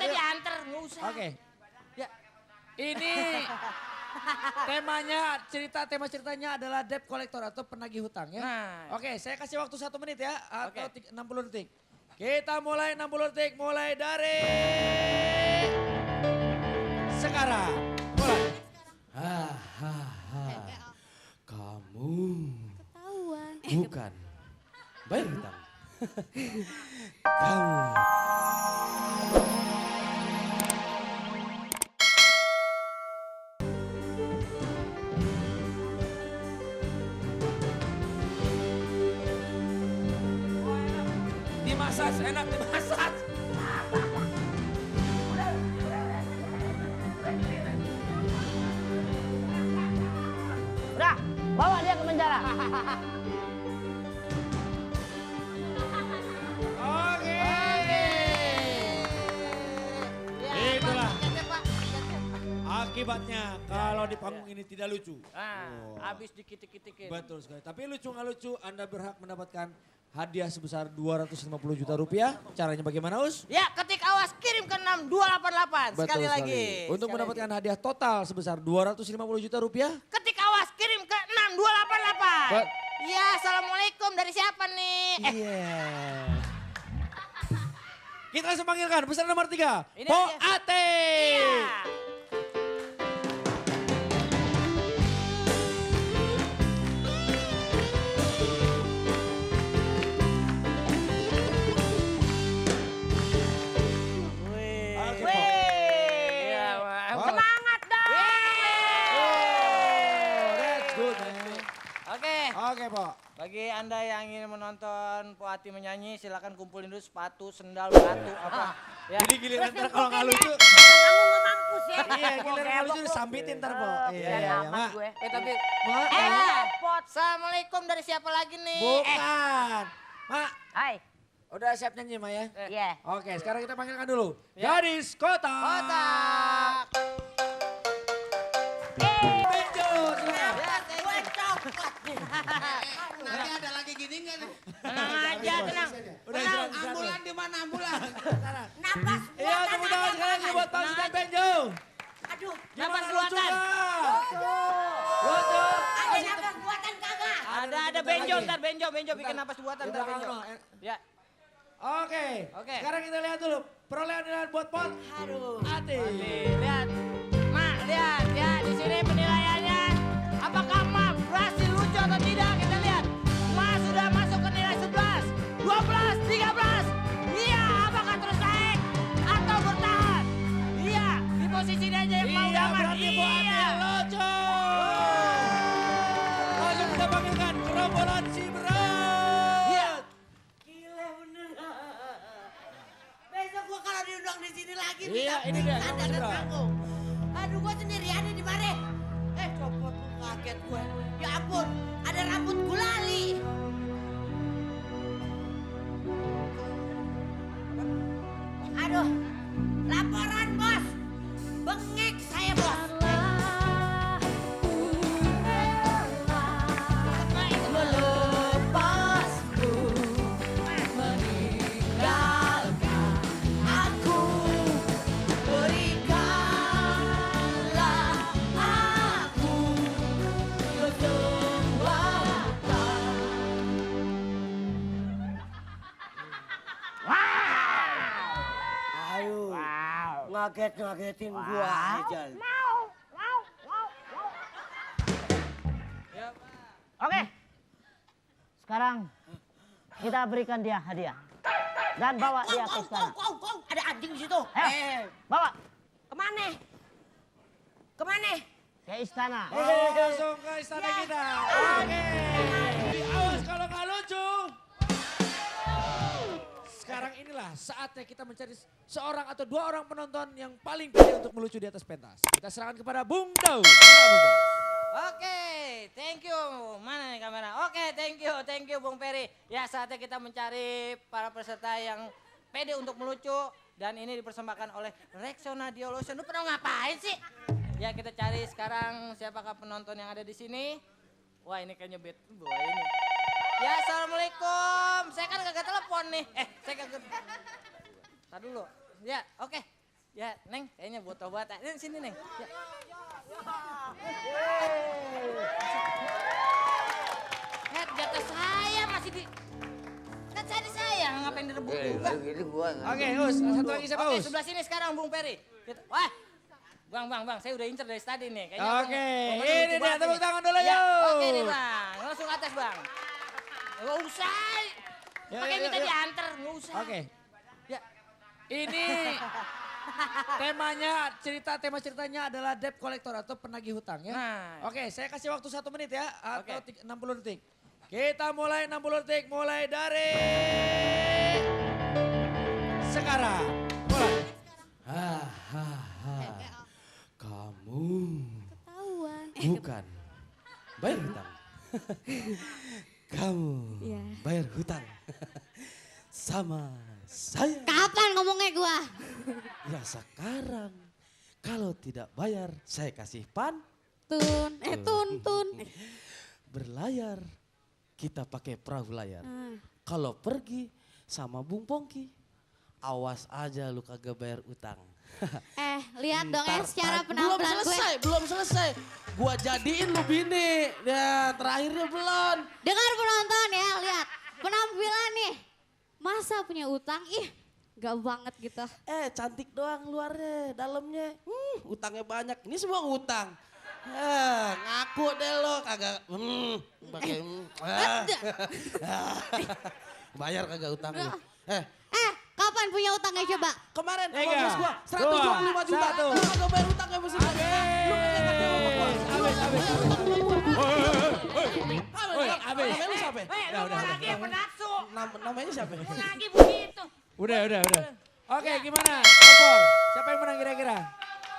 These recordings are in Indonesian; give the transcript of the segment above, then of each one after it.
kita diantar, nggak usah. Oke. Ya. Ini tema ceritanya adalah debt collector atau penagih hutang ya. Nah. Oke, saya kasih waktu 1 menit ya atau Oke. 60 detik. Kita mulai 60 detik mulai dari sekarang. Mulai. Kamu Ketahuan. bukan bayar hutang. Kamu Dimasas, enak dimasas. Udah, bawa dia ke penjara. Oke. Ya, Itulah Pak, paketnya, Pak. akibatnya kalau di panggung ini tidak lucu. Habis dikitik-kitikin. Betul sekali. Tapi lucu nggak lucu, Anda berhak mendapatkan hadiah sebesar 250 juta rupiah. Caranya bagaimana, Us? Ya, ketik awas kirim ke 6288. Sekali lagi. Untuk Sekali mendapatkan lagi. hadiah total sebesar 250 juta rupiah. Ketik awas kirim ke 6288. Ya, assalamualaikum dari siapa nih? Iya. Kita langsung panggilkan peserta nomor 3. Ini Po dia. Ate. Iya. Oke, Po. Iya, Oh. semangat dong. Oh, that's good, man. Oke, Oke, Po. bagi Anda yang ingin menonton Po Ati menyanyi, silakan kumpulin dulu sepatu, sendal, batu, apa. Ya. Jadi giliran ntar kalau nggak lucu. Kamu nggak mampus ya. Iya, giliran nggak lucu disambitin ntar, Po. Iya, iya, Mak. Tapi, Mak, Pot, assalamualaikum dari siapa lagi nih? bukan. Mak, Hai. udah siap nyanyi, Mak ya? Iya. Oke, sekarang kita panggilkan dulu. Ya. Gadis Kota. Kotak. Benjo, silakan. Gue copot nih. Nanti ada lagi gini nggak nih? Tenang aja, tenang. Udah, Tenang. silakan. Ambulan di mana ambulan? Napas Iya, buatan tepuk tangan aja, sekali lagi Bang. buat Pak Sultan Benjo. Aduh. Napas Lucu buatan. nggak? Lucu. Ada napas buatan kagak? Ada benjo, ntar benjo bikin napas buatan, Di ntar belakang, benjo. no. Ya, Oke. Oke. Sekarang kita lihat dulu perolehan nilai buat Pot. Aduh. Ati. lihat. Mak, lihat ya di sini penilaiannya. Apakah Mak berhasil lucu atau tidak? Kita lihat. Mak sudah masuk ke nilai 11, 12, 13. Iya, apakah terus naik atau bertahan? Iya, di posisi dia aja yang mau Iya, banget. berarti Bu Ati Iya. lucu. Langsung kita panggilkan gerombolan si berat. Iya. Gila bener. Besok gua kalau diundang di sini lagi Iya, bisa ini dia, pingsan Mas dan Bro. tanggung. Aduh gua sendirian di mare. Copot lu kaget gue. Ya ampun, ada rambut gulali. Aduh, laporan bos. Bengek saya bos. Melepasmu, meninggalkan aku, berikanlah aku kesempatan. Aduh, ngagetin gua aja. Oke. Sekarang kita berikan dia hadiah. Dan bawa dia ke istana. Kau, ada anjing di situ. Ayo, bawa Kemana? Kemana? ke istana. Langsung ke istana kita. Oke. Awas kalau nggak lucu. Sekarang inilah saatnya kita mencari seorang atau dua orang penonton yang paling pandai untuk melucu di atas pentas. Kita serahkan kepada Bung Dau. Silakan, Bung Dau. Oke, thank you. Mana nih kamera? Oke, thank you Bung Peri. Ya, saatnya kita mencari para peserta yang pede untuk melucu. Dan ini dipersembahkan oleh Rexona Diolotion. Lu pernah ngapain sih? Ya, kita cari sekarang siapakah penonton yang ada di sini. Wah, ini kayaknya bad boy ini. Ya, assalamualaikum. Saya kan kagak telepon nih. Saya kagak. Tar dulu. Ya, oke. Ya, Neng, kayaknya buat obat. Neng, sini, Neng. Ya. Jatah saya masih di... Kan saya ngapain direbut juga. Oke, Us, satu lagi siapa Oke, Us? sebelah sini sekarang Bung Peri. Wah, Bang, saya udah incer dari tadi nih. Kayaknya Oke, Bang ini lucu dia banget tepuk nih. tangan dulu Ya, yuk. oke nih Bang, langsung ke atas Bang. Nggak usah, pakai minta diantar, nggak usah. Oke, Ya, ini tema ceritanya adalah debt collector atau penagih hutang ya. Nah. Oke, saya kasih waktu 1 menit ya atau Oke. 60 detik. Kita mulai 60 detik, mulai dari sekarang. Mulai. Kamu Ketahuan. bukan bayar hutang. Kamu Iya. bayar hutang sama saya. Kapan ngomongnya gua? Ya sekarang kalau tidak bayar saya kasih Tun. berlayar. Kita pakai perahu layar. Ah. Kalau pergi sama Bung Pongki, awas aja lu kagak bayar utang. Lihat dong ya Ntar- secara belum penampilan gue. selesai, belum selesai. Gua jadiin lu bini. Ya terakhirnya belum. Dengar penonton ya, lihat. Penampilan nih. Masa punya utang? Ih, gak banget gitu. Cantik doang luarnya, dalamnya. Utangnya banyak. Ini semua utang. Ngaku deh lo kagak. Pakai. Bayar kagak utang lu. Kapan punya utangnya coba? Kemarin sama Tiga, bos gua 125 juta. dua, 1. Lu kagak bayar utang gak mesti. Lu kagak ngerti sama gua. Abis. Namanya lu siapa? lu mau lagi apa nafsu? Namanya siapa? Mau lagi begitu. Udah. Oke, gimana? Opor, siapa yang menang kira-kira?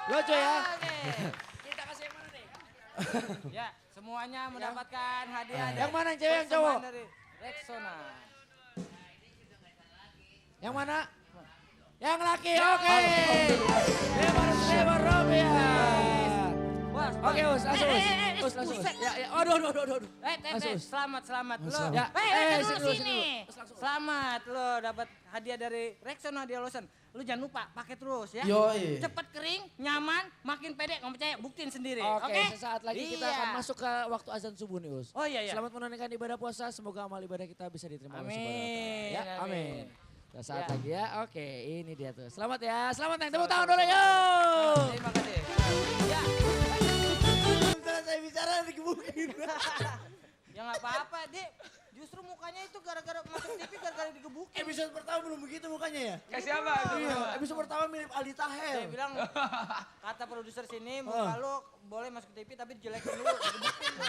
Lucu ya. Oke. Kita kasih yang mana nih? Ya, semuanya mendapatkan hadiah. Yang mana, yang cewek, yang cowok? Persembahan dari Rexona. Yang mana? Yang laki, oke. 500.000 rupiah. Bos, Oke, Us, langsung Us. eh, Us, langsung Us. buset. Ya, aduh. Teh, selamat lu. Ya, Dulu sini sini. Selamat lo dapat hadiah dari Rexona Hadiah Lotion. Lu jangan lupa pakai terus ya. Yoi. Cepet kering, nyaman, makin pede. Nggak percaya, buktiin sendiri. Oke, sesaat lagi kita Iya. akan masuk ke waktu azan subuh nih, Us. Oh iya. Selamat menunaikan ibadah puasa, semoga amal ibadah kita bisa diterima oleh Subhanahu wa Ta'ala. Ya, Amin, amin. Sesaat Ya. lagi ya, oke ini dia tuh. Selamat ya, selamat Neng, tepuk tangan dulu yuk. Terima kasih. Ya. Saya bicara digebukin. Ya nggak apa-apa, Dek. Justru mukanya itu gara-gara masuk TV gara-gara digebukin. Episode pertama belum begitu mukanya ya? Kayak siapa? Iya, episode pertama mirip Aldi Taher. Dia bilang, kata produser sini, muka lu boleh masuk TV tapi dijelekin dulu. Digebukin lu.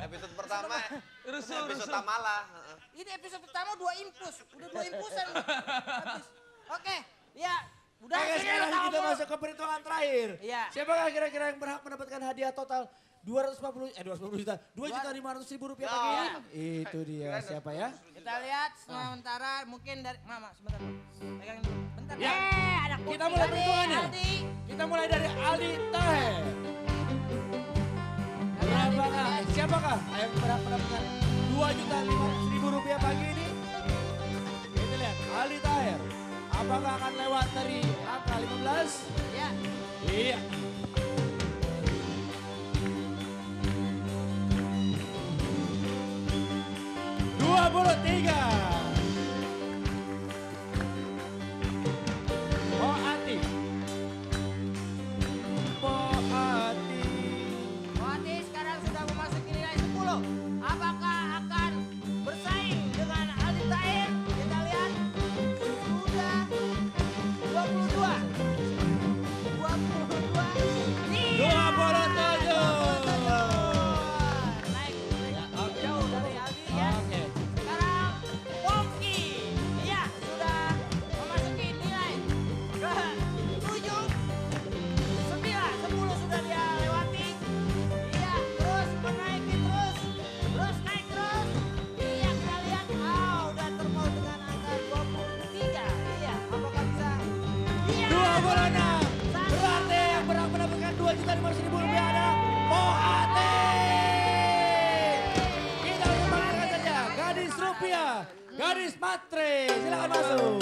Episode pertama, episode Tamala. Ini episode pertama 2 infus. Udah 2 infusan. Habis. Oke, ya. Udah Oke, sini lu sekarang tahu kita mau. masuk ke perhitungan terakhir. Iya. Siapakah kira-kira yang berhak mendapatkan hadiah total 250 juta, 2.500.000 rupiah pagi ini? Itu dia, siapa ya? Kita lihat sementara mungkin dari Mama sebentar. Pegangin dulu. Bentar. Ya. Anak Kita putih. mulai Aldi, perhitungannya. Aldi. Kita mulai dari Aldi Taher. Berapakah, siapakah yang berhak mendapatkan 2.500.000 rupiah pagi ini? Kita lihat, Aldi Taher. Apakah akan lewat dari angka 15? Ya. Iya. Dua puluh tiga. Poati. Wati sekarang sudah memasuki nilai 10. Apakah akan bersaing dengan Aldi Taher? Kita lihat. Sudah 22. 22. Iya. 27. Naik jauh dari Aldi ya. Oke. Sekarang Pongki. Iya, sudah memasuki nilai ke 7. 9, 10 sudah dia lewati. Iya, terus menaiki terus. Terus naik terus. Iya, kita lihat. Udah terpaut dengan angka 23. Iya, apakah bisa? Iya. 26. Berarti yang berhak mendapatkan 2.500.000 rupiah adalah Poati. Kita langsung panggilkan saja gadis rupiah, gadis matre. Silakan masuk.